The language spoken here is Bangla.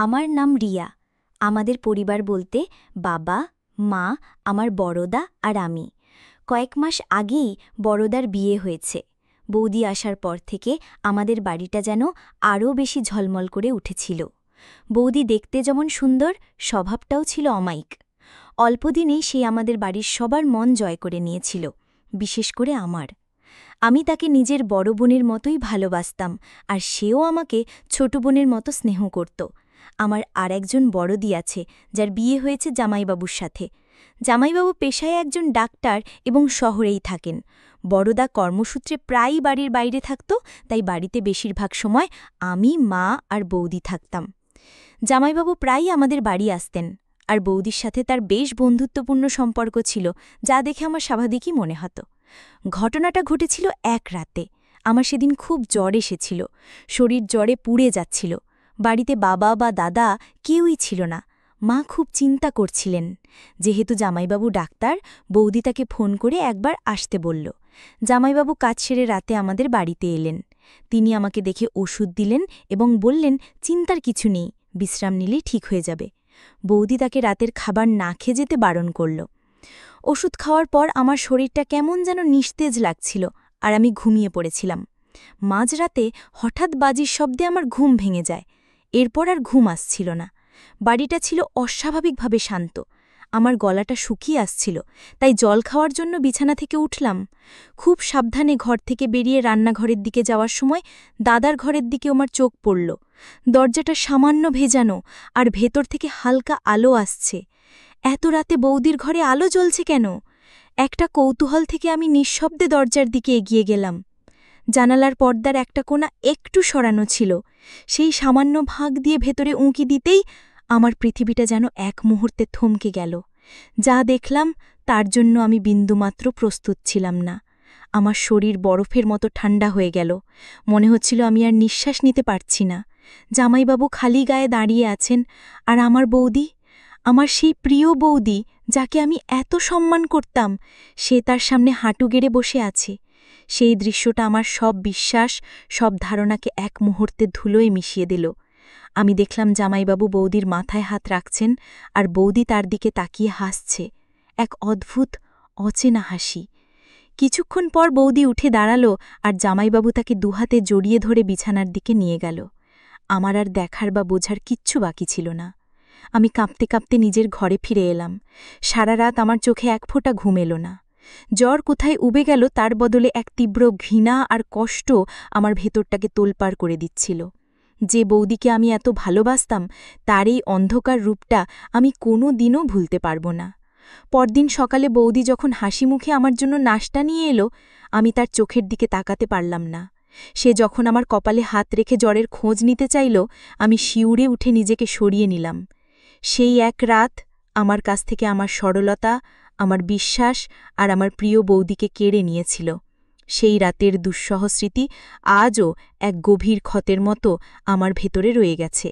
আমার নাম রিয়া। আমাদের পরিবার বলতে বাবা, মা, আমার বড়দা আর আমি। কয়েক মাস আগেই বড়দার বিয়ে হয়েছে। বৌদি আসার পর থেকে আমাদের বাড়িটা যেন আরও বেশি ঝলমল করে উঠেছিল। বৌদি দেখতে যেমন সুন্দর, স্বভাবটাও ছিল অমায়িক। অল্পদিনেই সে আমাদের বাড়ির সবার মন জয় করে নিয়েছিল, বিশেষ করে আমার। আমি তাকে নিজের বড় বোনের মতোই ভালোবাসতাম, আর সেও আমাকে ছোট বোনের মতো স্নেহ করত। আমার আর একজন বড়দি আছে, যার বিয়ে হয়েছে জামাইবাবুর সাথে। জামাইবাবু পেশায় একজন ডাক্তার এবং শহরেই থাকেন। বড়দা কর্মসূত্রে প্রায়ই বাড়ির বাইরে থাকত, তাই বাড়িতে বেশিরভাগ সময় আমি, মা আর বৌদি থাকতাম। জামাইবাবু প্রায়ই আমাদের বাড়ি আসতেন, আর বৌদির সাথে তার বেশ বন্ধুত্বপূর্ণ সম্পর্ক ছিল, যা দেখে আমার স্বাভাবিকই মনে হতো। ঘটনাটা ঘটেছিল এক রাতে। আমার সেদিন খুব জ্বর এসেছিল, শরীর জ্বরে পুড়ে যাচ্ছিল। বাড়িতে বাবা বা দাদা কেউই ছিল না। মা খুব চিন্তা করছিলেন। যেহেতু জামাইবাবু ডাক্তার, বৌদি তাকে ফোন করে একবার আসতে বলল। জামাইবাবু কাজ সেরে রাতে আমাদের বাড়িতে এলেন। তিনি আমাকে দেখে ওষুধ দিলেন এবং বললেন, চিন্তার কিছু নেই, বিশ্রাম নিলেই ঠিক হয়ে যাবে। বৌদি তাকে রাতের খাবার না খেয়ে যেতে বারণ করল। ওষুধ খাওয়ার পর আমার শরীরটা কেমন যেন নিস্তেজ লাগছিল, আর আমি ঘুমিয়ে পড়েছিলাম। মাঝরাতে হঠাৎ বাজির শব্দে আমার ঘুম ভেঙে যায়। এরপর আর ঘুম আসছিল না। বাড়িটা ছিল অস্বাভাবিকভাবে শান্ত। আমার গলাটা শুকিয়ে আসছিল, তাই জল খাওয়ার জন্য বিছানা থেকে উঠলাম। খুব সাবধানে ঘর থেকে বেরিয়ে রান্নাঘরের দিকে যাওয়ার সময় দাদার ঘরের দিকে আমার চোখ পড়ল। দরজাটা সামান্য ভেজানো, আর ভেতর থেকে হালকা আলো আসছে। এত রাতে বৌদির ঘরে আলো জ্বলছে কেন? একটা কৌতূহল থেকে আমি নিঃশব্দে দরজার দিকে এগিয়ে গেলাম। জানালার পর্দার একটা কোণা একটু সরানো ছিল। সেই সামান্য ভাগ দিয়ে ভেতরে উঁকি দিতেই আমার পৃথিবীটা যেন এক মুহূর্তে থমকে গেল। যা দেখলাম তার জন্য আমি বিন্দুমাত্র প্রস্তুত ছিলাম না। আমার শরীর বরফের মতো ঠান্ডা হয়ে গেল। মনে হচ্ছিল আমি আর নিঃশ্বাস নিতে পারছি না। জামাইবাবু খালি গায়ে দাঁড়িয়ে আছেন, আর আমার বৌদি, আমার সেই প্রিয় বৌদি, যাকে আমি এত সম্মান করতাম, সে তার সামনে হাঁটু গেড়ে বসে আছে। সেই দৃশ্যটা আমার সব বিশ্বাস, সব ধারণাকে এক মুহূর্তে ধুলোয় মিশিয়ে দিল। আমি দেখলাম জামাইবাবু বৌদির মাথায় হাত রাখছেন, আর বৌদি তার দিকে তাকিয়ে হাসছে, এক অদ্ভুত অচেনা হাসি। কিছুক্ষণ পর বৌদি উঠে দাঁড়াল, আর জামাইবাবু তাকে দুহাতে জড়িয়ে ধরে বিছানার দিকে নিয়ে গেল। আমার আর দেখার বা বোঝার কিচ্ছু বাকি ছিল না। আমি কাঁপতে কাঁপতে নিজের ঘরে ফিরে এলাম। সারা রাত আমার চোখে এক ফোঁটা ঘুম এলো না। জ্বর কোথায় উবে গেল, তার বদলে এক তীব্র ঘৃণা আর কষ্ট আমার ভেতরটাকে তোলপাড় করে দিচ্ছিল। যে বৌদিকে আমি এত ভালোবাসতাম, তার এই অন্ধকার রূপটা আমি কোনো দিনও ভুলতে পারব না। পরদিন সকালে বৌদি যখন হাসি মুখে আমার জন্য নাশতা নিয়ে এলো, আমি তার চোখের দিকে তাকাতে পারলাম না। সে যখন আমার কপালে হাত রেখে জ্বরের খোঁজ নিতে চাইল, আমি শিউরে উঠে নিজেকে সরিয়ে নিলাম। সেই এক রাত আমার কাছ থেকে আমার সরলতা, আমার বিশ্বাস আর আমার প্রিয় বৌদিকে কেড়ে নিয়েছিল। সেই রাতের দুঃসহ স্মৃতি আজও এক গভীর ক্ষতের মতো আমার ভেতরে রয়ে গেছে।